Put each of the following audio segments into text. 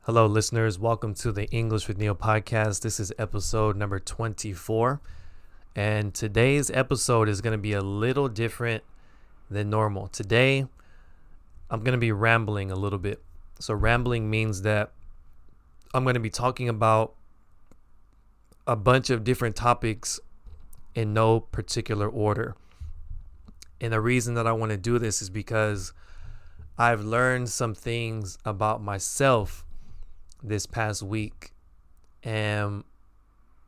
Hello, listeners. Welcome to the English with Neil podcast. This is episode number 24. And today's episode is going to be a little different than normal. Today, I'm going to be rambling a little bit. So, rambling means that I'm going to be talking about a bunch of different topics in no particular order. And the reason that I want to do this is because I've learned some things about myself this past week, and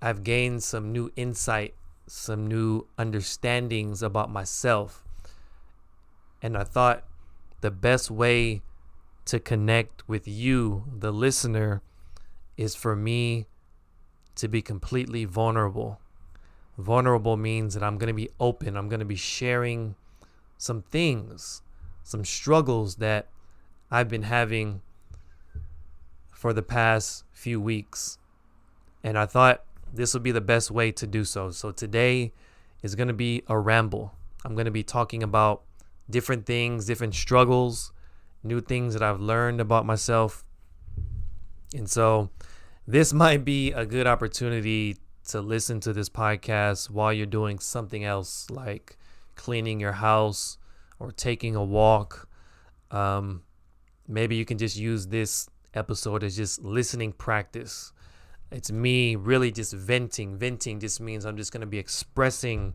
I've gained some new insight, some new understandings about myself. And I thought the best way to connect with you, the listener, is for me to be completely vulnerable. Vulnerable means that I'm going to be open. I'm going to be sharing some things, some struggles that I've been having for the past few weeks. And I thought this would be the best way to do so. So today is going to be a ramble. I'm going to be talking about different things, different struggles, new things that I've learned about myself. And so this might be a good opportunity to listen to this podcast while you're doing something else, like cleaning your house or taking a walk. Maybe you can just use this episode as just listening practice. It's me really just venting. Venting just means I'm just going to be expressing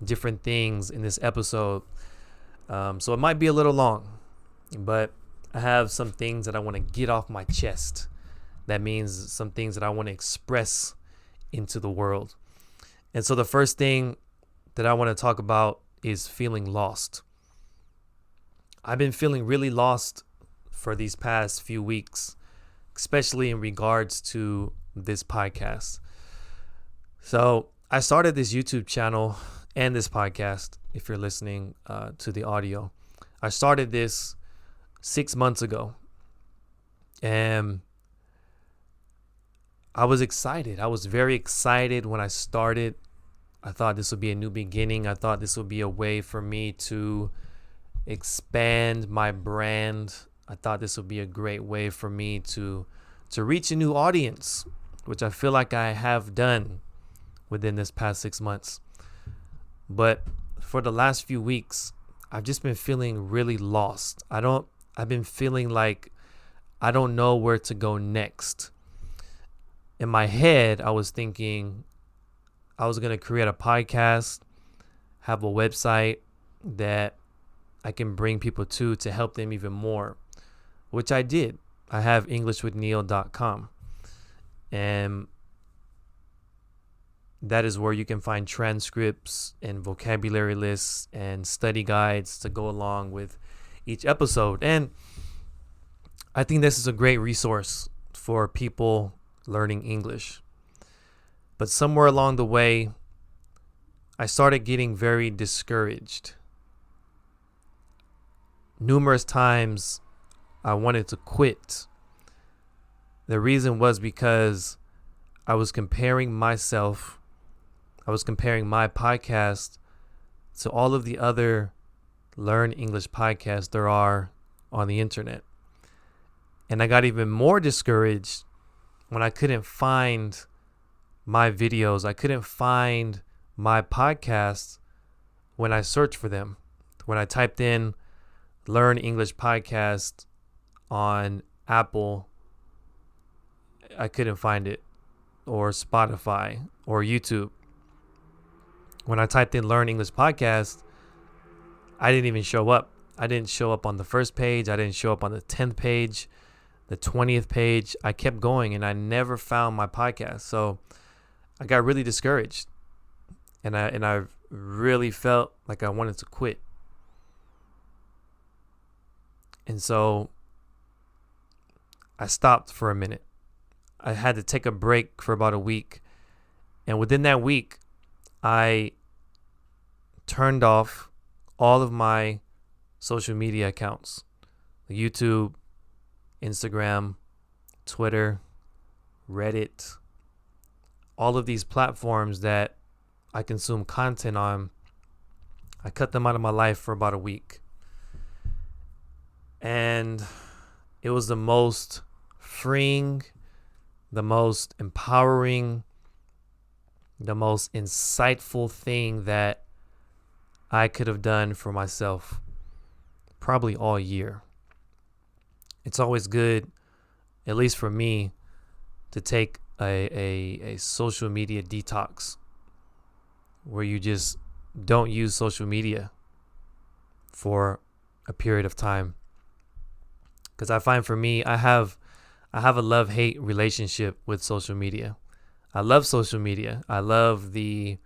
different things in this episode. So it might be a little long, but I have some things that I want to get off my chest. That means some things that I want to express into the world. And so the first thing that I want to talk about is feeling lost. I've been feeling really lost for these past few weeks, especially in regards to this podcast. So I started this YouTube channel and this podcast, if you're listening to the audio. I started this 6 months ago, and I was excited. I was very excited when I started. I thought this would be a new beginning. I thought this would be a way for me to expand my brand. I thought this would be a great way for me to reach a new audience, which I feel like I have done within this past 6 months. But for the last few weeks, I've just been feeling really lost. I've been feeling like I don't know where to go next. In my head, I was thinking I was going to create a podcast, have a website that I can bring people to help them even more, which I did. I have EnglishWithNeil.com, and that is where you can find transcripts and vocabulary lists and study guides to go along with each episode. And I think this is a great resource for people learning English. But somewhere along the way, I started getting very discouraged. Numerous times I wanted to quit. The reason was because I was comparing my podcast to all of the other Learn English podcasts there are on the internet. And I got even more discouraged when I couldn't find my videos. I couldn't find my podcasts when I searched for them. When I typed in Learn English podcast on Apple, I couldn't find it, or Spotify or YouTube. When I typed in Learn English podcast, I didn't even show up. I didn't show up on the first page. I didn't show up on the 10th page, the 20th page. I kept going and I never found my podcast. So I got really discouraged, and I really felt like I wanted to quit. And so I stopped for a minute. I had to take a break for about a week. And within that week, I turned off all of my social media accounts: YouTube, Instagram, Twitter, Reddit, all of these platforms that I consume content on. I cut them out of my life for about a week. And it was the most freeing, the most empowering, the most insightful thing that I could have done for myself probably all year. It's always good, at least for me, to take a social media detox where you just don't use social media for a period of time. Because I find for me, I have a love-hate relationship with social media. I love social media. I love the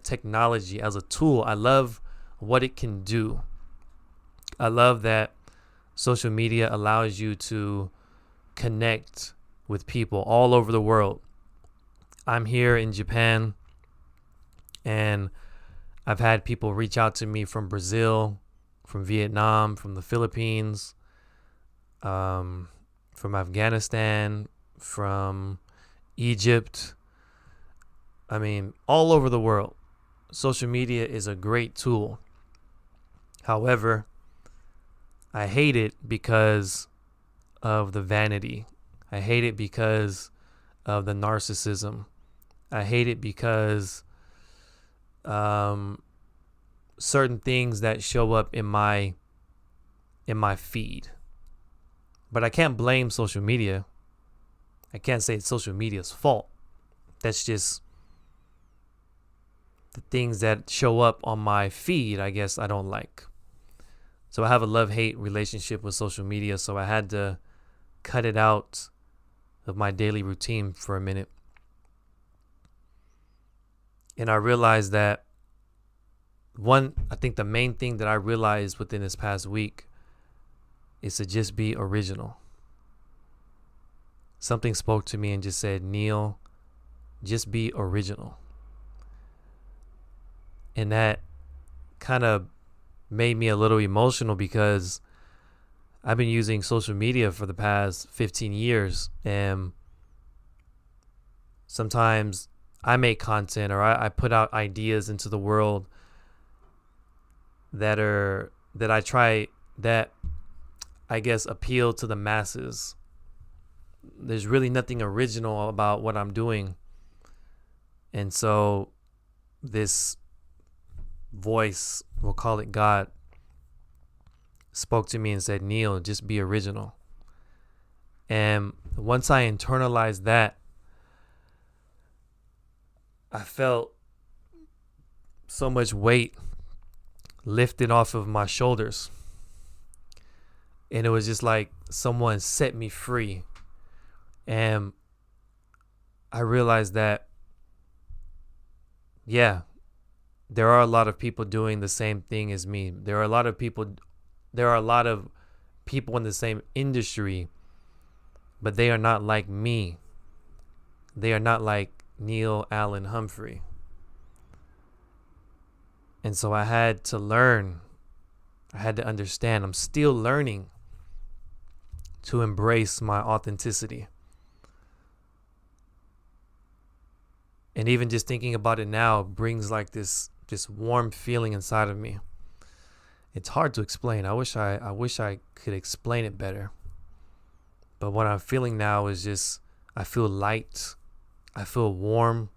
technology as a tool. I love what it can do. I love that social media allows you to connect with people all over the world. I'm here in Japan, and I've had people reach out to me from Brazil, from Vietnam, from the Philippines, from Afghanistan, from Egypt. I mean, all over the world. Social media is a great tool. However, I hate it because of the vanity. I hate it because of the narcissism. I hate it because certain things that show up in my feed. But I can't blame social media. I can't say it's social media's fault. That's just the things that show up on my feed, I guess I don't like. So I have a love-hate relationship with social media, so I had to cut it out of my daily routine for a minute. And I realized that I think the main thing that I realized within this past week is to just be original. Something spoke to me and just said, Neil, just be original. And that kind of made me a little emotional because I've been using social media for the past 15 years, and sometimes I make content or I put out ideas into the world that I guess appeal to the masses. There's really nothing original about what I'm doing. And so this voice, we'll call it God, spoke to me and said, Neil, just be original. And once I internalized that, I felt so much weight lifted off of my shoulders. And it was just like someone set me free. And I realized that, yeah, there are a lot of people doing the same thing as me. There are a lot of people in the same industry, but they are not like me. They are not like Neil Allen Humphrey. And so I had to learn. I had to understand. I'm still learning to embrace my authenticity. And even just thinking about it now brings like this warm feeling inside of me. It's hard to explain. I wish I could explain it better. But what I'm feeling now is just, I feel light. I feel warm.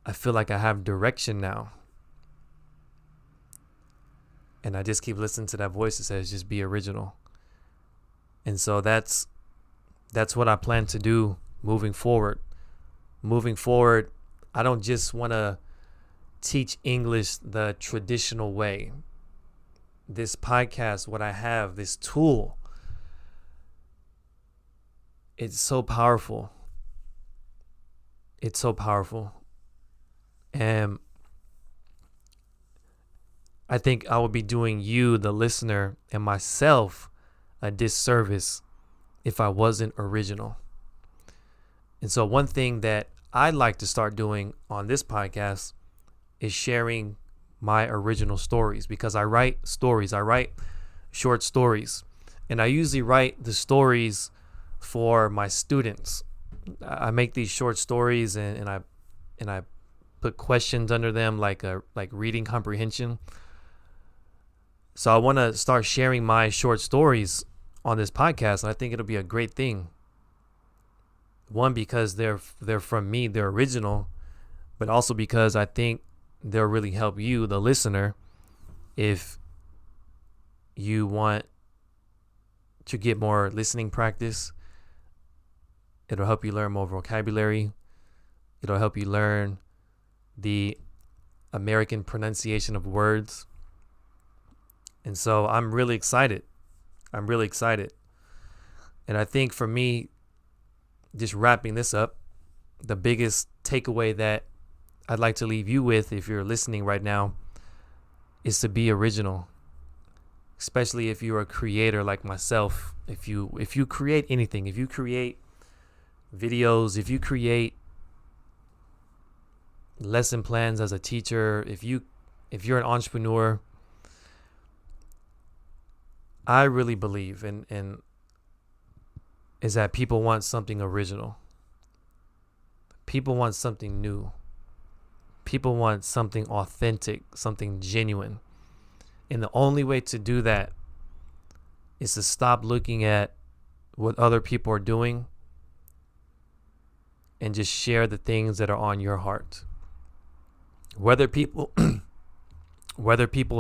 I feel like I have direction now. And I just keep listening to that voice that says, just be original. And so that's what I plan to do moving forward. Moving forward, I don't just want to teach English the traditional way. This podcast, what I have, this tool, it's so powerful. It's so powerful. And I think I would be doing you, the listener, and myself a disservice if I wasn't original. And so one thing that I'd like to start doing on this podcast is sharing my original stories, because I write stories. I write short stories, and I usually write the stories for my students. I make these short stories and I put questions under them like reading comprehension. So I want to start sharing my short stories on this podcast, and I think it'll be a great thing. One, because they're from me, they're original, but also because I think they'll really help you, the listener, if you want to get more listening practice. It'll help you learn more vocabulary. It'll help you learn the American pronunciation of words. And so I'm really excited. And I think for me, just wrapping this up, the biggest takeaway that I'd like to leave you with, if you're listening right now, is to be original. Especially if you're a creator like myself. If you create anything, if you create videos, if you create lesson plans as a teacher, if you're an entrepreneur, I really believe in is that people want something original. People want something new. People want something authentic, something genuine. And the only way to do that is to stop looking at what other people are doing and just share the things that are on your heart. Whether people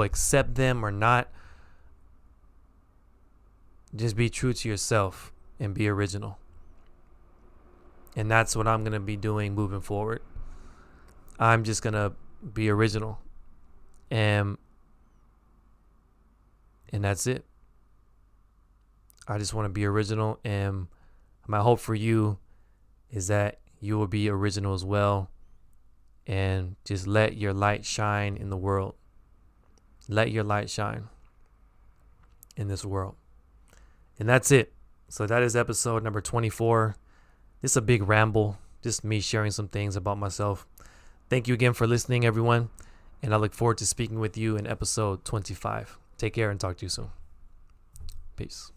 accept them or not, just be true to yourself and be original. And that's what I'm going to be doing moving forward. I'm just going to be original. And that's it. I just want to be original. And my hope for you is that you will be original as well. And just let your light shine in the world. Let your light shine in this world. And that's it. So that is episode number 24. This is a big ramble. Just me sharing some things about myself. Thank you again for listening, everyone. And I look forward to speaking with you in episode 25. Take care and talk to you soon. Peace.